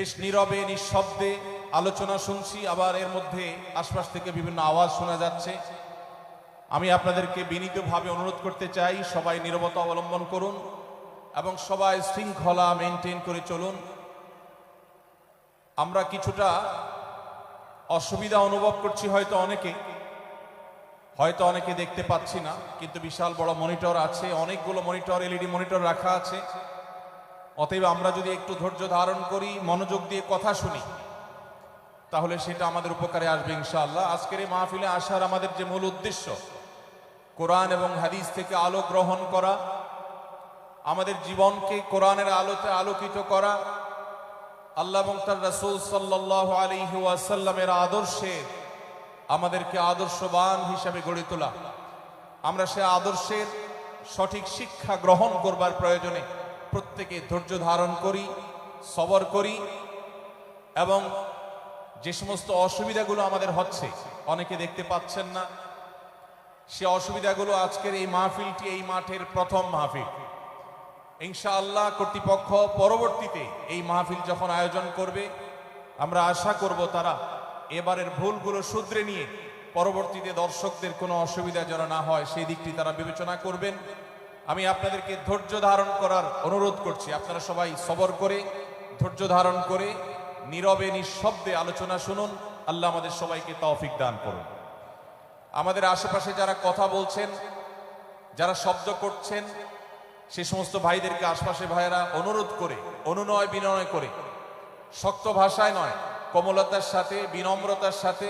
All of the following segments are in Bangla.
বেশ নীরবে নিঃশব্দে আলোচনা শুনছি, আবার এর মধ্যে আশপাশ থেকে বিভিন্ন আওয়াজ শোনা যাচ্ছে। আমি আপনাদেরকে বিনীতভাবে অনুরোধ করতে চাই, সবাই নীরবতা অবলম্বন করুন এবং সবাই শৃঙ্খলা মেনটেন করে চলুন। আমরা কিছুটা অসুবিধা অনুভব করছি, হয়তো অনেকে দেখতে পাচ্ছি না, কিন্তু বিশাল বড় মনিটর আছে, অনেকগুলো মনিটর, এলইডি মনিটর রাখা আছে। অতএব আমরা যদি একটু ধৈর্য ধারণ করি, মনোযোগ দিয়ে কথা শুনি, তাহলে সেটা আমাদের উপকারে আসবে ইনশাআল্লাহ। আজকের এই মাহফিলে আসার আমাদের যে মূল উদ্দেশ্য, কোরআন এবং হাদিস থেকে আলো গ্রহণ করা, আমাদের জীবনকে কোরআনের আলোতে আলোকিত করা, আল্লাহ এবং তার রাসূল সাল্লাল্লাহু আলাইহি ওয়াসাল্লামের আদর্শে আমাদেরকে আদর্শবান হিসাবে গড়ে তোলা। আমরা সে আদর্শের সঠিক শিক্ষা গ্রহণ করবার প্রয়োজনে প্রত্যেকে ধৈর্য ধারণ করি, সবর করি এবং যে সমস্ত অসুবিধাগুলো আমাদের হচ্ছে, অনেকে দেখতে পাচ্ছেন না, সে অসুবিধাগুলো আজকের এই মাহফিলটি এই মাঠের প্রথম মাহফিল। ইনশাআল্লাহ কর্তৃপক্ষ পরবর্তীতে এই মাহফিল যখন আয়োজন করবে, আমরা আশা করব তারা এবারের ভুলগুলো শুধরে নিয়ে পরবর্তীতে দর্শকদের কোনো অসুবিধা যেন না হয় সেই দিকটি তারা বিবেচনা করবেন। আমি আপনাদেরকে ধৈর্য ধারণ করার অনুরোধ করছি। আপনারা সবাই সবর করে, ধৈর্য ধারণ করে নীরবে নিঃশব্দে আলোচনা শুনুন। আল্লাহ আমাদের সবাইকে তৌফিক দান করুন। আমাদের আশেপাশে যারা কথা বলছেন, যারা শব্দ করছেন, সে সমস্ত ভাইদেরকে আশপাশে ভাইয়েরা অনুরোধ করে, অনুনয় বিনয় করে, শক্ত ভাষায় নয়, কোমলতার সাথে, বিনম্রতার সাথে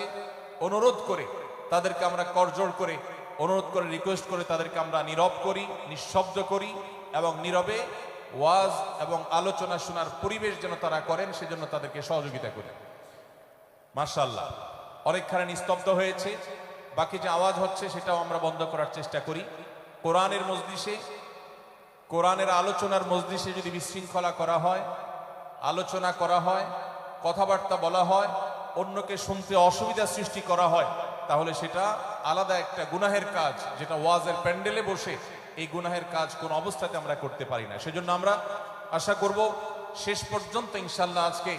অনুরোধ করে তাদেরকে আমরা করজোড় করে, অনুরোধ করে, রিকোয়েস্ট করে তাদেরকে আমরা নীরব করি, নিঃশব্দ করি এবং নীরবে ওয়াজ এবং আলোচনা শোনার পরিবেশ যেন তারা করেন, সেজন্য তাদেরকে সহযোগিতা করি। মাশাআল্লাহ, অনেকখানি নিস্তব্ধ হয়েছে, বাকি যে আওয়াজ হচ্ছে সেটাও আমরা বন্ধ করার চেষ্টা করি। কোরআনের মজলিসে, কোরআনের আলোচনার মজলিসে যদি বিশৃঙ্খলা করা হয়, আলোচনা করা হয়, কথাবার্তা বলা হয়, অন্যকে শুনতে অসুবিধা সৃষ্টি করা হয়, তাহলে সেটা আলাদা একটা গুনাহের কাজ, যেটা ওয়াজের প্যান্ডেলে বসে এই গুনাহের কাজ কোন অবস্থাতে আমরা করতে পারি না। সেজন্য আমরা আশা করব শেষ পর্যন্ত ইনশাআল্লাহ আজকে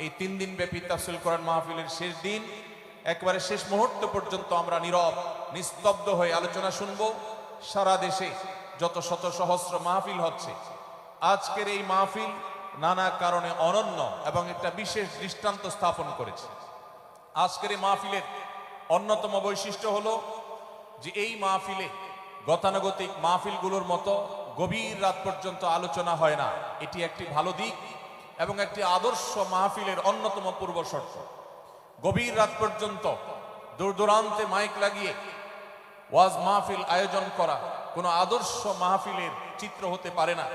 এই 3 দিন ব্যাপী তাফসীর কোরআন মাহফিলের শেষ দিন, একবারে শেষ মুহূর্ত পর্যন্ত আমরা নীরব নিস্তব্ধ হয়ে আলোচনা শুনব। সারা দেশে যত শত সহস্র মাহফিল হচ্ছে, আজকের এই মাহফিল নানা কারণে অনন্য এবং একটা বিশেষ দৃষ্টান্ত স্থাপন করেছে। আজকের এই মাহফিলের অন্যতম বৈশিষ্ট্য হলো যে এই মাহফিলে গতানুগতিক মাহফিলগুলোর মতো গভীর রাত পর্যন্ত আলোচনা হয় না। এটি একটি ভালো দিক এবং একটি আদর্শ মাহফিলের অন্যতম পূর্ব শর্ত। গভীর রাত পর্যন্ত দূর দূরান্তে মাইক লাগিয়ে ওয়াজ মাহফিল আয়োজন করা কোনো আদর্শ মাহফিলের চিত্র হতে পারে না।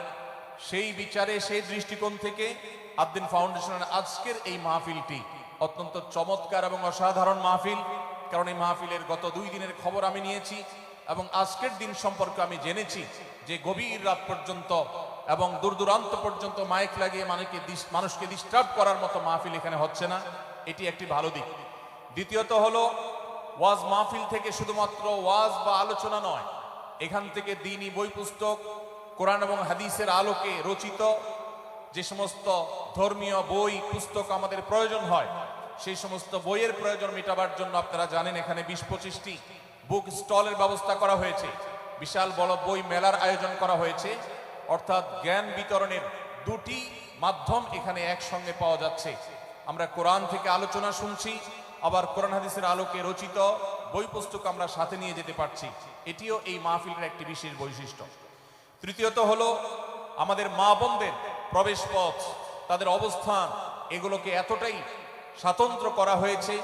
সেই বিচারে, সেই দৃষ্টিকোণ থেকে আদ-দ্বীন ফাউন্ডেশনের আজকের এই মাহফিলটি অত্যন্ত চমৎকার এবং অসাধারণ মাহফিল। কারণ এই মাহফিলের গত 2 দিনের খবর আমি নিয়েছি এবং আজকের দিন সম্পর্কে আমি জেনেছি যে গভীর রাত পর্যন্ত এবং দূর দূরান্ত পর্যন্ত মাইক লাগিয়ে মানুষকে ডিস্টার্ব করার মতো মাহফিল এখানে হচ্ছে না। এটি একটি ভালো দিক। দ্বিতীয়ত হলো, ওয়াজ মাহফিল থেকে শুধুমাত্র ওয়াজ বা আলোচনা নয়, এখান থেকে দ্বীনি বই পুস্তক, কোরআন এবং হাদিসের আলোকে রচিত যে সমস্ত ধর্মীয় বই পুস্তক আমাদের প্রয়োজন হয়, সেই সমস্ত বইয়ের প্রয়োজন মেটাবার জন্য আপনারা জানেন এখানে 20-25টি বুক স্টলের ব্যবস্থা করা হয়েছে। বিশাল বড় বই মেলার আয়োজন করা হয়েছে। অর্থাৎ জ্ঞান বিতরণের 2টি মাধ্যম এখানে একসঙ্গে পাওয়া যাচ্ছে। আমরা কোরআন থেকে আলোচনা শুনছি, আবার কোরআন হাদিসের আলোকে রচিত বই পুস্তক আমরা সাথে নিয়ে যেতে পারছি। এটিও এই মাহফিলের একটি বিশেষ বৈশিষ্ট্য। তৃতীয়ত হলো, আমাদের মা বোনদের প্রবেশ পথ, তাদের অবস্থান, এগুলোকে এতটাই স্বতন্ত্র করা হয়েছে,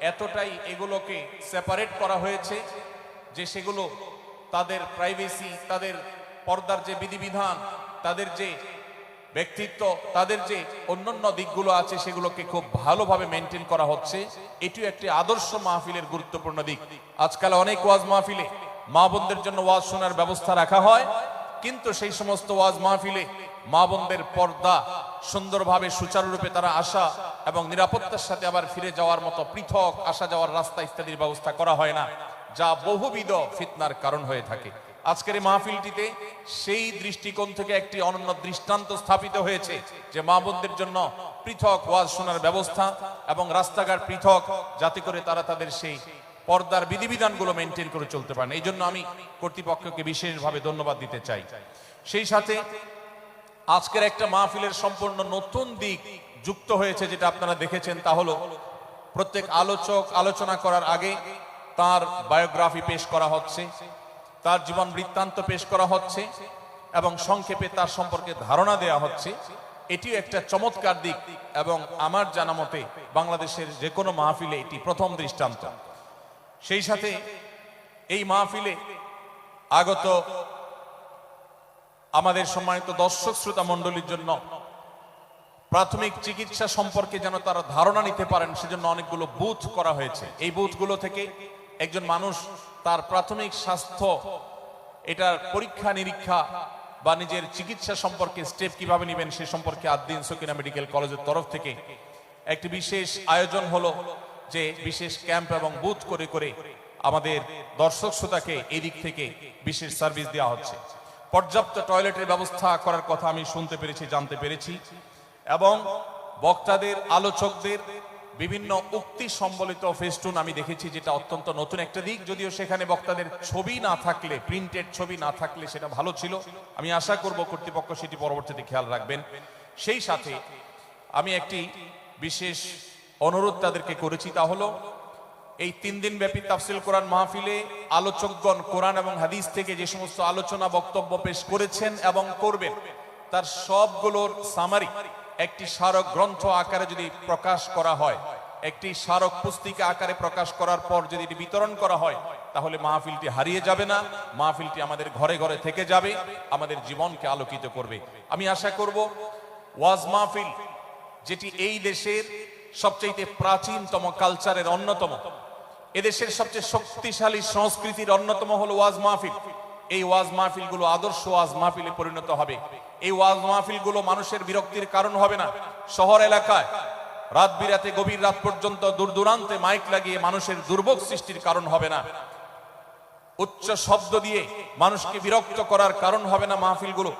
এতটাই এগুলোকে সেপারেট করা হয়েছে যে সেগুলো তাদের প্রাইভেসি, তাদের পর্দার যে বিধিবিধান, তাদের যে ব্যক্তিত্ব, তাদের যে অন্যান্য দিকগুলো আছে, সেগুলোকে খুব ভালোভাবে মেনটেন করা হচ্ছে। এটিও একটি আদর্শ মাহফিলের গুরুত্বপূর্ণ দিক। আজকাল অনেক ওয়াজ মাহফিলে মা বোনদের জন্য ওয়াজ শোনার ব্যবস্থা রাখা হয়, কিন্তু সেই সমস্ত ওয়াজ মাহফিলে মা বোনদের পর্দা সুন্দরভাবে সুচারুরূপে তারা আসা এবং নিরাপত্তার সাথে আবার ফিরে যাওয়ার মতো পৃথক আসা যাওয়ার রাস্তা ইত্যাদির ব্যবস্থা করা হয় না, যা বহুবিধ ফিতনার কারণ হয়ে থাকে। আজকের এই মাহফিলটিতে সেই দৃষ্টিকোণ থেকে একটি অনন্য দৃষ্টান্ত স্থাপিত হয়েছে যে মা বোনদের জন্য পৃথক ওয়াজ শোনার ব্যবস্থা এবং রাস্তাঘাট পৃথক, যাতে করে তারা তাদের সেই পর্দার বিধিবিধানগুলো মেনটেন করে চলতে পারেন। এই জন্য আমি কর্তৃপক্ষকে বিশেষভাবে ধন্যবাদ দিতে চাই। সেই সাথে আজকের একটা মাহফিলের সম্পূর্ণ নতুন দিক যুক্ত হয়েছে, যেটা আপনারা দেখেছেন, তা হলো প্রত্যেক আলোচক আলোচনা করার আগে তার বায়োগ্রাফি পেশ করা হচ্ছে, তার জীবন বৃত্তান্ত পেশ করা হচ্ছে এবং সংক্ষেপে তার সম্পর্কে ধারণা দেয়া হচ্ছে। এটিও একটা চমৎকার দিক এবং আমার জানা মতে বাংলাদেশের যে কোনো মাহফিলে এটি প্রথম দৃষ্টান্ত। সেই সাথে এই মাহফিলে আগত আমাদের সম্মানিত দর্শক শ্রোতা মণ্ডলীর জন্য প্রাথমিক চিকিৎসা সম্পর্কে যেন তারা ধারণা নিতে পারেন, সেজন্য অনেকগুলো বুথ করা হয়েছে। এই বুথগুলো থেকে একজন মানুষ তার প্রাথমিক স্বাস্থ্য, এটার পরীক্ষা নিরীক্ষা বা নিজের চিকিৎসা সম্পর্কে স্টেপ কিভাবে নেবেন সে সম্পর্কে আদ্দিন সকিনা মেডিকেল কলেজের তরফ থেকে একটি বিশেষ আয়োজন হলো, যে বিশেষ ক্যাম্প এবং বুথ করে করে আমাদের দর্শক শ্রোতাকে এই দিক থেকে বিশেষ সার্ভিস দেওয়া হচ্ছে। পর্যাপ্ত টয়লেটের ব্যবস্থা করার কথা আমি শুনতে পেরেছি, জানতে পেরেছি, এবং বক্তাদের আলোচকদের বিভিন্ন উক্তি সম্বলিত ফেস্টুন আমি দেখেছি, যেটা অত্যন্ত নতুন একটা দিক। যদিও সেখানে বক্তাদের ছবি না থাকলে, প্রিন্টেড ছবি না থাকলে সেটা ভালো ছিল। আমি আশা করব কর্তৃপক্ষ সেটি পরবর্তীতে খেয়াল রাখবেন। সেই সাথে আমি একটি বিশেষ অনুরোধ তাদেরকে করেছি, তা হলো এই 3 দিন ব্যাপী তাফসীল কোরআন মাহফিলে আলোচকগণ কোরআন এবং হাদিস থেকে যে সমস্ত আলোচনা বক্তব্য পেশ করেছেন এবং করবেন, তার সবগুলোর সামারি একটি স্মারক গ্রন্থ আকারে যদি প্রকাশ করা হয়, একটি স্মারক পুস্তিকা আকারে প্রকাশ করার পর যদি এটি বিতরণ করা হয়, তাহলে মাহফিলটি হারিয়ে যাবে না, মাহফিলটি আমাদের ঘরে ঘরে থেকে যাবে, আমাদের জীবনকে আলোকিত করবে। আমি আশা করব ওয়াজ মাহফিল, যেটি এই দেশের সবচেয়ে প্রাচীনতম কালচারের অন্যতম, এদেশের সবচেয়ে শক্তিশালী সংস্কৃতির অন্যতম হলো ওয়াজ মাহফিল। এই ওয়াজ মাহফিলগুলো আদর্শ ওয়াজ মাহফিলে পরিণত হবে। এই ওয়াজ মাহফিলগুলো মানুষের বিরক্তির কারণ হবে না। শহর এলাকায় রাত বিরাতে, গভীর রাত পর্যন্ত দূর দূরান্তে মাইক লাগিয়ে মানুষের দুর্ভোগ সৃষ্টির কারণ হবে না। উচ্চ শব্দ দিয়ে মানুষকে বিরক্ত করার কারণ হবে না মাহফিলগুলো।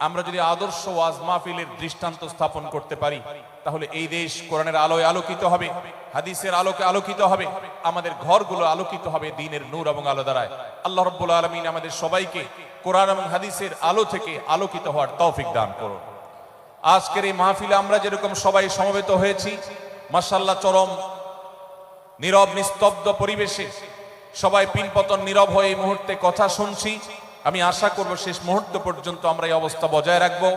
আমরা যদি আদর্শ ওয়াজ মাহফিলের দৃষ্টান্ত স্থাপন করতে পারি, তাহলে এই দেশ কোরআনের আলোয় আলোকিত হবে, হাদিসের আলোকে আলোকিত হবে, আমাদের ঘরগুলো আলোকিত হবে দ্বীনের নূর এবং আলো দ্বারায়। আল্লাহ রাব্বুল আলামিন আমাদের সবাইকে কোরআন এবং হাদিসের আলো থেকে আলোকিত হওয়ার তৌফিক দান করুন। আজকের এই মাহফিলে আমরা যেরকম সবাই সমবেত হয়েছি, মাশাআল্লাহ, চরম নীরব নিস্তব্ধ পরিবেশে সবাই পিনপতন নীরব হয়ে এই মুহূর্তে কথা শুনছি। আমি আশা করব শেষ মুহূর্ত পর্যন্ত আমরা এই অবস্থা বজায় রাখবো।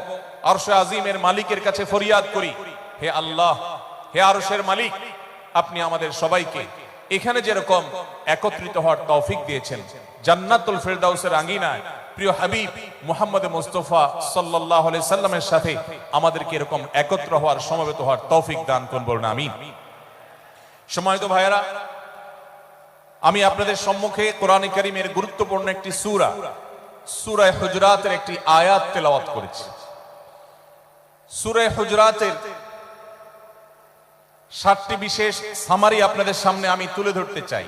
আরশে আজিমের মালিকের কাছে ফরিয়াদ করি, হে আল্লাহ, হে আরশের মালিক, আপনি আমাদের সবাইকে এখানে যেরকম একত্রিত হওয়ার তৌফিক দিয়েছেন, জান্নাতুল ফেরদাউসের আঙ্গিনায় প্রিয় হাবিব মুহাম্মদ মুস্তাফা সাল্লাল্লাহু আলাইহি সাল্লামের সাথে আমাদেরকে এরকম একত্র হওয়ার, সমবেত হওয়ার তৌফিক দান করুন, বলুন আমিন। সম্মানিত ভাইয়েরা, আমি আপনাদের সম্মুখে কোরআনে কারীমের গুরুত্বপূর্ণ একটি সূরা, সূরা হুজরাতের একটি আয়াত তেলাওয়াত করেছি। সূরা হুজরাতের 7টি বিশেষ সামারি আপনাদের সামনে আমি তুলে ধরতে চাই।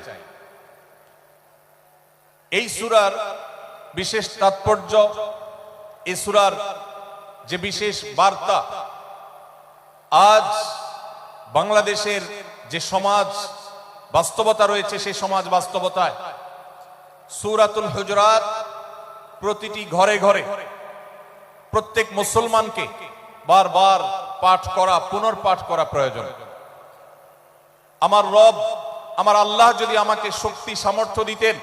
এই সূরার বিশেষ তাৎপর্য, এই সূরার যে বিশেষ বার্তা, আজ বাংলাদেশের যে সমাজ বাস্তবতা রয়েছে, সেই সমাজ বাস্তবতায় সূরাতুল হুজরাত প্রতিটি ঘরে ঘরে প্রত্যেক মুসলমানকে বারবার পাঠ করা, পুনর্পাঠ করা প্রয়োজন। আমার রব, আমার আল্লাহ যদি আমাকে শক্তি সামর্থ্য দিতেন,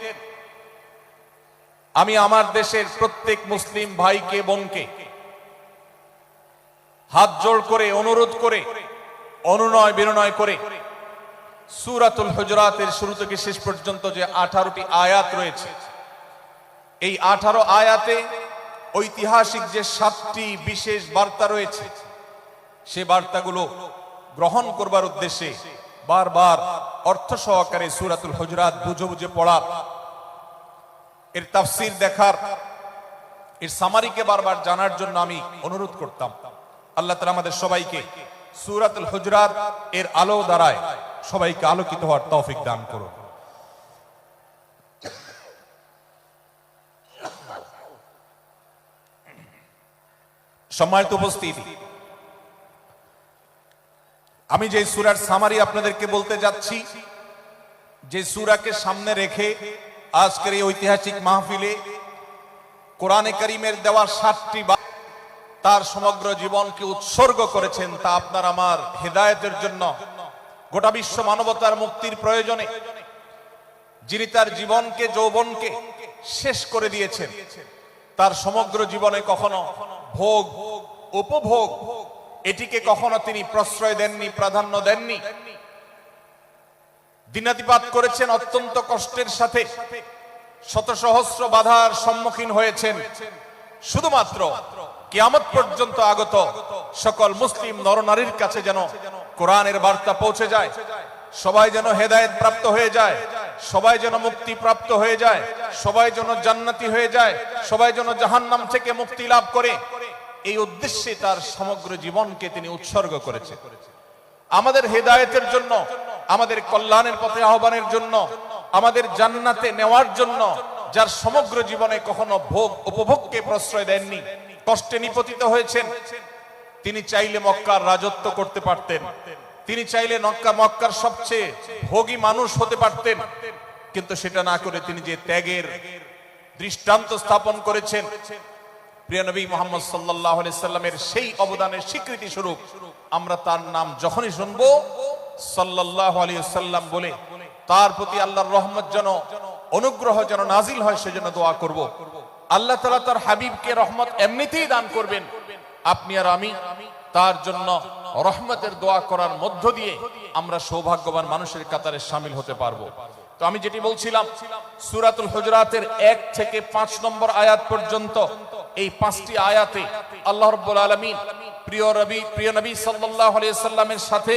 আমি আমার দেশের প্রত্যেক মুসলিম ভাইকে বোনকে হাত জোড় করে, অনুরোধ করে, অনুনয় বিনয় করে সূরাতুল হুজরাতের শুরু থেকে শেষ পর্যন্ত যে 18টি আয়াত রয়েছে, এই 18 আয়াতে ঐতিহাসিক যে 7টি বিশেষ বার্তা রয়েছে, সে বার্তাগুলো গ্রহণ করবার উদ্দেশ্যে বারবার অর্থ সহকারে সূরাতুল হুজরাত বুঝে বুঝে পড়া, এর তাফসীর দেখার, এর সামারিকে বারবার জানার জন্য আমি অনুরোধ করতাম। আল্লাহ তাআলা আমাদের সবাইকে সূরাতুল হুজরাত এর আলো দ্বারায় সবাইকে আলোকিত হওয়ার তৌফিক দান করুন। সম্মানিত উপস্থিতি, আমি যে সূরার সামারি আপনাদেরকে বলতে যাচ্ছি, যে সূরাকে সামনে রেখে আজকের এই ঐতিহাসিক মাহফিলে কোরআনে কারীমের দেওয়া 7টি তার সমগ্র জীবনকে উৎসর্গ করেছেন, তা আপনার আমার হেদায়েতের জন্য, গোটা বিশ্ব মানবতার মুক্তির প্রয়োজনে, যিনি তার জীবনকে যৌবনকে শেষ করে দিয়েছেন, তার সমগ্র জীবনে কখনো ভোগ উপভোগ এটিকে কখনো তিনি প্রশ্রয় দেননি, প্রাধান্য দেননি। দিনাতিপাত করেছেন অত্যন্ত কষ্টের সাথে, শত সহস্র বাধার সম্মুখীন হয়েছেন, শুধুমাত্র কিয়ামত পর্যন্ত আগত সকল মুসলিম নরনারীর কাছে যেন কোরআনের বার্তা পৌঁছে যায়, সবাই যেন হেদায়েত প্রাপ্ত হয়ে যায়, সবাই যেন মুক্তি প্রাপ্ত হয়ে যায়, সবাই যেন জান্নাতি হয়ে যায়, সবাই যেন জাহান্নাম থেকে মুক্তি লাভ করে। এই উদ্দেশ্যে তার সমগ্র জীবনকে তিনি উৎসর্গ করেছেন, আমাদের হেদায়েতের জন্য, আমাদের কল্যাণের পথে আহ্বানের জন্য, আমাদের জান্নাতে নেওয়ার জন্য, যার সমগ্র জীবনে কখনো ভোগ উপভোগকে প্রশ্রয় দেননি, কষ্টে নিপতিত হয়েছেন। তিনি চাইলে মক্কার রাজত্ব করতে পারতেন, তিনি চাইলে মক্কার সবচেয়ে ভোগী মানুষ হতে পারতেন, কিন্তু সেটা না করে তিনি যে ত্যাগের দৃষ্টান্ত স্থাপন করেছেন, প্রিয় নবী মুহাম্মদ সাল্লাল্লাহু আলাইহি সাল্লামের সেই অবদানের স্বীকৃতি স্বরূপ আমরা তার নাম যখনই শুনবো সাল্লাল্লাহু আলাইহি সাল্লাম বলে তার প্রতি আল্লাহর রহমত যেন, অনুগ্রহ যেন নাজিল হয় সেজন্য দোয়া করব। আল্লাহ তাআলা তার হাবিবকে রহমত এমনিতেই দান করবেন, আপনি আর আমি তার জন্য রহমতের দোয়া করার মধ্য দিয়ে আমরা সৌভাগ্যবান মানুষের কাতারে শামিল হতে পারবো। তো আমি যেটি বলছিলাম, সূরাতুল হুজরাতের 1 থেকে 5 নম্বর আয়াত পর্যন্ত এই 5টি আয়াতে আল্লাহ রাব্বুল আলামিন প্রিয় নবী সাল্লাল্লাহু আলাইহি সাল্লামের সাথে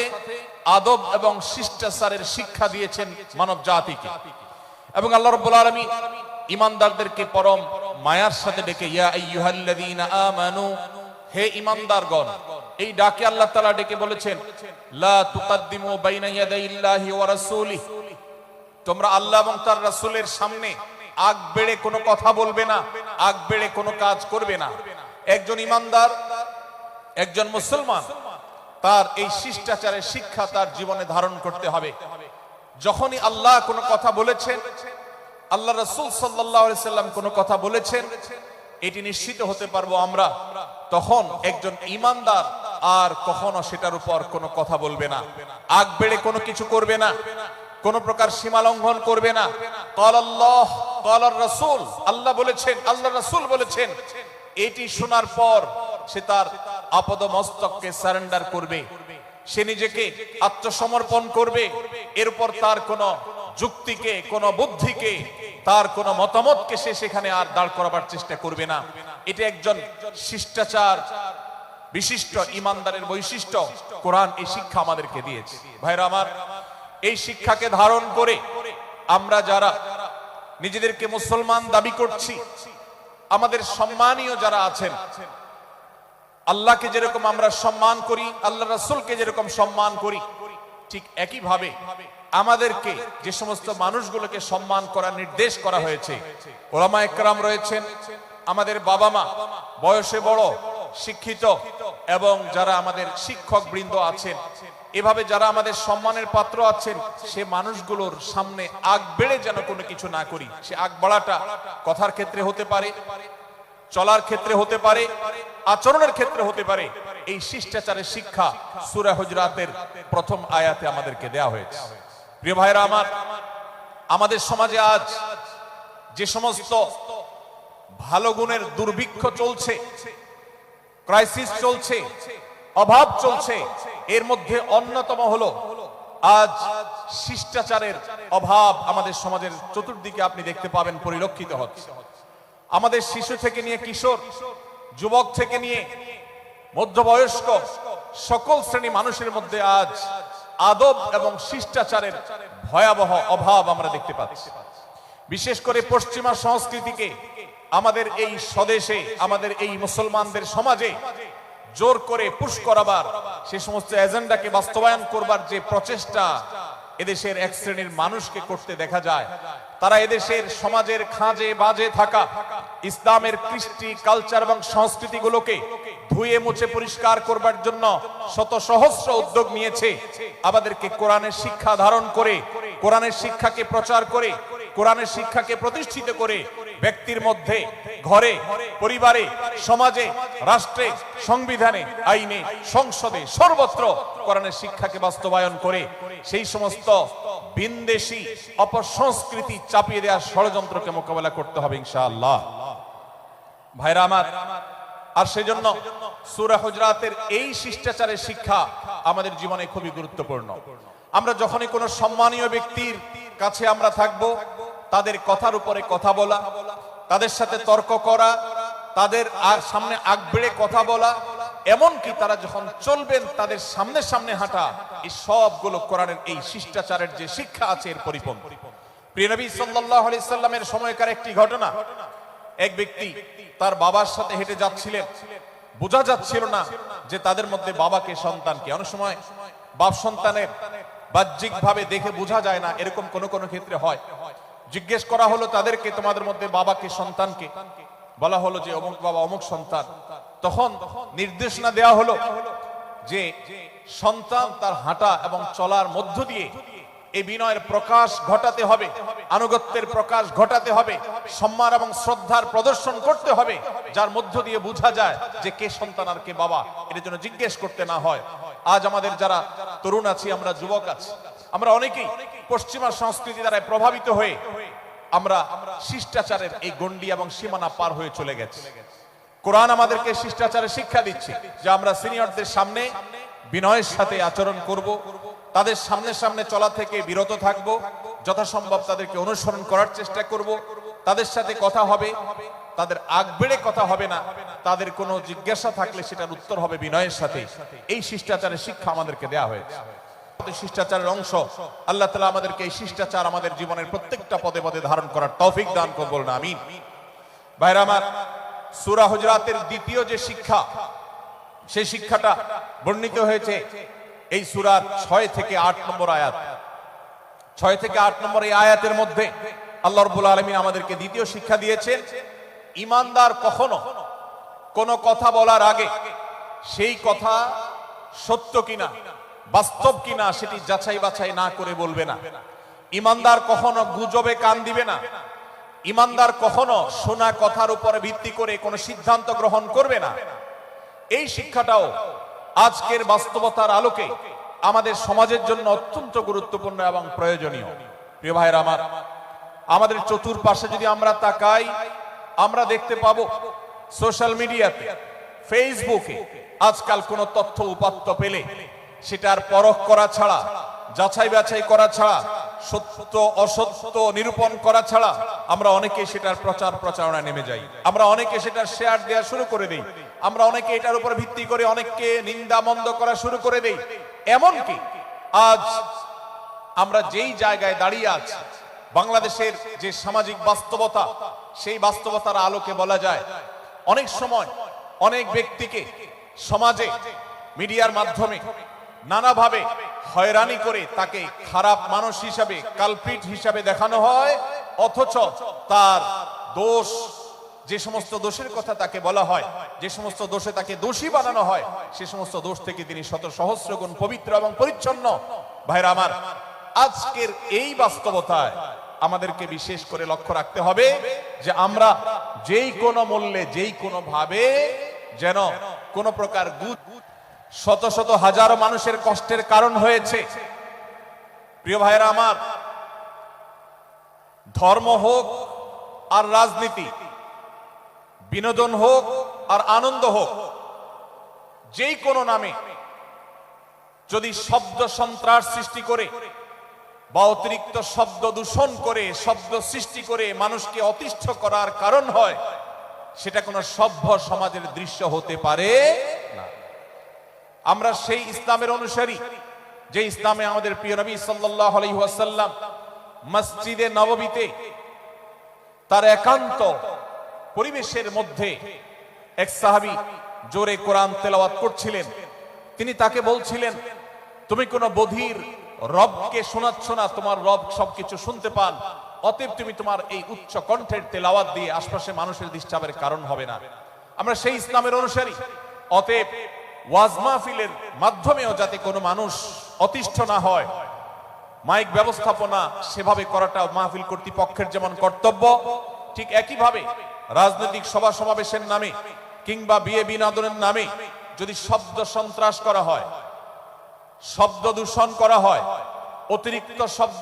আদব এবং শিষ্টাচারের শিক্ষা দিয়েছেন মানব জাতিকে। এবং আল্লাহ রাব্বুল আলামিন ঈমানদারদেরকে পরম মায়ার সাথে ডেকে ইয়া আইয়ুহাল্লাযীনা আমানু, হে ঈমানদারগণ, এই ডাকে আল্লাহ তাআলা ডেকে বলেছেন লা তুকাদ্দিমু বাইনা ইয়াদাইল্লাহি ওয়া রাসূলিহি, তোমরা আল্লাহ এবং তার রাসূলের সামনে আগ বেড়ে কোনো কথা বলবে না, আগ বেড়ে কোনো কাজ করবে না। একজন ঈমানদার, একজন মুসলমান, তার এই শিষ্টাচারের শিক্ষা তার জীবনে ধারণ করতে হবে। যখনই আল্লাহ কোনো কথা বলেছেন, আল্লাহ রাসূল সাল্লাল্লাহু আলাইহি সাল্লাম কোনো কথা বলেছেন, এটি নিশ্চিত হতে পারবো আমরা, তখন একজন ঈমানদার আর কখনো সেটার উপর কোনো কথা বলবে না, আগ বেড়ে কোনো কিছু করবে না, কোন প্রকার সীমা লঙ্ঘন করবে না। ক্বালাল্লাহ ক্বালার রাসূল, আল্লাহ বলেছেন, আল্লাহ রাসূল বলেছেন, এটি শোনার পর সে তার আপাদমস্তককে সারেন্ডার করবে, সে নিজেকে আত্মসমর্পণ করবে। এরপর তার কোন যুক্তিকে, কোন বুদ্ধিকে, তার কোন মতামতকে সে সেখানে আর দাঁড় করাবার চেষ্টা করবে না। এটা একজন শিষ্টাচার বিশিষ্ট ঈমানদারের বৈশিষ্ট্য। কোরআন এই শিক্ষা আমাদেরকে দিয়েছে। ভাইরা আমার, এই শিক্ষাকে ধারণ করে আমরা যারা নিজেদেরকে মুসলমান দাবি করছি, আমাদের সম্মানীয় যারা আছেন, আল্লাহকে যেরকম আমরা সম্মান করি, আল্লাহ রাসূলকে যেরকম সম্মান করি, ঠিক একই ভাবে আমাদেরকে যে সমস্ত মানুষগুলোকে সম্মান করার নির্দেশ করা হয়েছে, ওলামায়ে কেরাম রয়েছেন, আমাদের বাবা মা, বয়সে বড়, শিক্ষিত, এবং যারা আমাদের শিক্ষক বৃন্দ আছেন, এভাবে যারা আমাদের সম্মানের পাত্র আছেন, সে মানুষগুলোর সামনে আগ বেড়ে যেন কোনো কিছু না করি। সে আগ বাড়াটা কথার ক্ষেত্রে হতে পারে, চলার ক্ষেত্রে হতে পারে, আচরণের ক্ষেত্রে হতে পারে। এই শিষ্টাচারের শিক্ষা সূরা হুজরাতের প্রথম আয়াতে আমাদেরকে দেয়া হয়েছে। প্রিয় ভাইরা আমার, আমাদের সমাজে আজ যে সমস্ত ভালো গুণের দুর্ভিক্ষ চলছে, ক্রাইসিস চলছে, অভাব চলছে, এর মধ্যে অন্যতম হলো আজ শিষ্টাচারের অভাব। আমাদের সমাজের চতুর্দিকে আপনি দেখতে পাবেন পরিলক্ষিত হচ্ছে। আমাদের শিশু থেকে নিয়ে কিশোর, যুবক থেকে নিয়ে মধ্যবয়স্ক, সকল শ্রেণী মানুষের মধ্যে আজ আদব এবং শিষ্টাচারের ভয়াবহ অভাব আমরা দেখতে পাচ্ছি। বিশেষ করে পশ্চিমা সংস্কৃতিকে আমাদের এই স্বদেশে, আমাদের এই মুসলমানদের সমাজে জোর করে পুশ করাবার, সে সমস্ত এজেন্ডাকে বাস্তবায়ন করবার যে প্রচেষ্টা এদেশের এক শ্রেণীর মানুষকে করতে দেখা যায়, তারা এদেশের সমাজের খাঁজে বাজে থাকা ইসলামের কৃষ্টি কালচার এবং সংস্কৃতিগুলোকে ধুয়ে মুছে পরিষ্কার করবার জন্য শত সহস্র উদ্যোগ নিয়েছে। আমাদেরকে কোরআনের শিক্ষা ধারণ করে, কোরআনের শিক্ষাকে প্রচার করে, কোরআনের শিক্ষাকে প্রতিষ্ঠিত করে ব্যক্তির মধ্যে, ঘরে, পরিবারে, সমাজে, রাষ্ট্রে, সংবিধানে, আইনে, সংসদে, সর্বত্র কোরআনের শিক্ষাকে বাস্তবায়ন করে সেই সমস্ত বিন্দেশী অপসংস্কৃতি চাপিয়ে দেওয়ার ষড়যন্ত্রকে মোকাবেলা করতে হবে ইনশাআল্লাহ। ভাইরা আমার, আর সেজন্য সূরা হুজরাতের এই শিষ্টাচারের শিক্ষা আমাদের জীবনে খুবই গুরুত্বপূর্ণ। আমরা যখনই কোনো সম্মানীয় ব্যক্তির কাছে আমরা থাকব, তাদের কথার উপরে কথা বলা, তাদের সাথে তর্ক করা, তাদের সামনে আগ বেড়ে কথা বলা, এমনকি তারা যখন চলবেন তাদের সামনে সামনে হাঁটা, এই সবগুলো কোরআনের এই শিষ্টাচারের যে শিক্ষা আছে এর পরিপন্থী। প্রিয় নবী সাল্লাল্লাহু আলাইহি সাল্লামের সময়কার একটি ঘটনা, এক ব্যক্তি তার বাবার সাথে হেঁটে যাচ্ছিলেন, বোঝা যাচ্ছিল না যে তাদের মধ্যে বাবাকে সন্তানকে। অনেক সময় বাপ সন্তানের বাহ্যিক ভাবে দেখে বোঝা যায় না, এরকম কোন কোন ক্ষেত্রে হয়। জিজ্ঞেস করা হলো তাদেরকে, তোমাদের মধ্যে বাবাকে সন্তানকে? বলা হলো যে অমুক বাবা অমুক সন্তান। তখন নির্দেশনা দেয়া হলো যে সন্তান তার হাঁটা এবং চলার মধ্য দিয়ে এই বিনয়ের প্রকাশ ঘটাতে হবে, আনুগত্যের প্রকাশ ঘটাতে হবে, সম্মান এবং শ্রদ্ধার প্রদর্শন করতে হবে, যার মধ্য দিয়ে বোঝা যায় যে কে সন্তান আর কে বাবা। এর জন্য জিজ্ঞেস করতে না হয়। আজ আমাদের যারা তরুণ আছি, আমরা যুবক আছি, আমরা অনেকেই পশ্চিমা সংস্কৃতি দ্বারা প্রভাবিত হয়ে আমরা শিষ্টাচারের এই গণ্ডি এবং সীমানা পার হয়ে চলে গেছি। কোরআন আমাদেরকে শিষ্টাচারের শিক্ষা দিচ্ছে যে আমরা সিনিয়রদের সামনে বিনয়ের সাথে আচরণ করব, তাদের সামনে সামনে চলা থেকে বিরত থাকব, যথাসম্ভব তাদেরকে অনুসরণ করার চেষ্টা করব, তাদের সাথে কথা হবে, তাদের আগ বেড়ে কথা হবে না, তাদের কোনো জিজ্ঞাসা থাকলে সেটার উত্তর হবে বিনয়ের সাথে। এই শিষ্টাচারের শিক্ষা আমাদেরকে দেয়া হয়েছে, শিষ্টাচারের অংশ। আল্লাহ তাআলা আমাদেরকে এই শিষ্টাচার আমাদের জীবনের প্রত্যেকটা পদে পদে ধারণ করার তৌফিক দান করুন, বলুন আমিন। ভাইরা আমার, সূরা হুজরাতের দ্বিতীয় যে শিক্ষা, সেই শিক্ষাটা বর্ণিত হয়েছে এই সূরার 6 থেকে 8 নম্বর আয়াত। 6 থেকে 8 নম্বর এই আয়াতের মধ্যে আল্লাহ রাব্বুল আলামিন আমাদেরকে দ্বিতীয় শিক্ষা দিয়েছেন, ঈমানদার কখনো কোনো কথা বলার আগে সেই কথা সত্য কিনা, বাস্তব কিনা সেটি যাচাই বাছাই না করে বলবে না। ঈমানদার কখনো গুজবে কান দিবে না। ঈমানদার কখনো শোনা কথার উপরে ভিত্তি করে কোনো সিদ্ধান্ত গ্রহণ করবে না। এই শিক্ষাটাও আজকের বাস্তবতার আলোকে আমাদের সমাজের জন্য অত্যন্ত গুরুত্বপূর্ণ এবং প্রয়োজনীয়। প্রিয় ভাইরা আমার, আমাদের চতুর্পাশে যদি আমরা তাকাই, আমরা দেখতে পাবো সোশ্যাল মিডিয়াতে, ফেসবুকে আজকাল কোনো তথ্য উপাত্ত পেলে সেটার পরখ করা ছাড়া, যাচাই বাছাই করা ছাড়া, সত্য অসত্য নিরূপণ করা ছাড়া আমরা অনেকে সেটার প্রচার প্রচারণায় নেমে যাই। আমরা অনেকে সেটার শেয়ার দেওয়া শুরু করে দেই। আমরা অনেকে এটার উপর ভিত্তি করে অনেককে নিন্দা মন্দ করা শুরু করে দেই। এমনকি আজ আমরা যেই জায়গায় দাঁড়িয়ে আছি, বাংলাদেশের যে সামাজিক বাস্তবতা, সেই বাস্তবতার আলোকে বলা যায় অনেক সময় অনেক ব্যক্তিকে সমাজে মিডিয়ার মাধ্যমে নানাভাবে হয়রানি করে তাকে খারাপ মানুষ হিসাবে, কালপ্রিট হিসাবে দেখানো হয়, অথচ তার দোষ, যে সমস্ত দোষের কথা তাকে বলা হয়, যে সমস্ত দোষে তাকে দোষী বানানো হয়, সে সমস্ত দোষ থেকে তিনি শত সহস্র গুণ পবিত্র এবং পরিচ্ছন্ন। ভাইরা আমার, আজকের এই বাস্তবতায় আমাদেরকে বিশেষ করে লক্ষ্য রাখতে হবে যে আমরা যেই কোনো মূল্যে, যেই কোনো ভাবে যেন কোনো প্রকার শত শত হাজারো মানুষের কষ্টের কারণ হয়েছে। প্রিয় ভাইরা আমার, ধর্ম হোক আর রাজনীতি, বিনোদন হোক আর আনন্দ হোক, যেই কোনো নামে যদি শব্দ সন্ত্রাস সৃষ্টি করে বা অতিরিক্ত শব্দ দূষণ করে, শব্দ সৃষ্টি করে মানুষকে অতিষ্ঠ করার কারণ হয়, সেটা কোনো সভ্য সমাজের দৃশ্য হতে পারে না। আমরা সেই ইসলামের অনুসারী যে ইসলামে আমাদের প্রিয় নবী সাল্লাল্লাহু আলাইহি ওয়াসাল্লাম মসজিদে নববীতে তার একান্ত পরিবেশের মধ্যে এক সাহাবী জোরে কোরআন তেলাওয়াত করছিলেন। তিনি তাকে বলছিলেন, তুমি কোন বধির রবকে শোনাচ্ছ না? তোমার রব সবকিছু শুনতে পান। অতএব তুমি তোমার এই উচ্চ কণ্ঠের তেলাওয়াত দিয়ে আশপাশে মানুষের ডিস্টার্বের কারণ হবে না। আমরা সেই ইসলামের অনুসারী। অতএব ওয়াজ মাহফিলের মাধ্যমেও যাতে কোনো মানুষ অতিষ্ঠ না হয়, মাইক ব্যবস্থাপনা সেভাবে করাটা মাহফিল কর্তৃপক্ষের যেমন কর্তব্য, ঠিক একইভাবে রাজনৈতিক সভা সমাবেশের নামে কিংবা বিয়ে বিনোদনের নামে যদি শব্দ সন্ত্রাস করা হয়, শব্দ দূষণ করা হয়, অতিরিক্ত শব্দ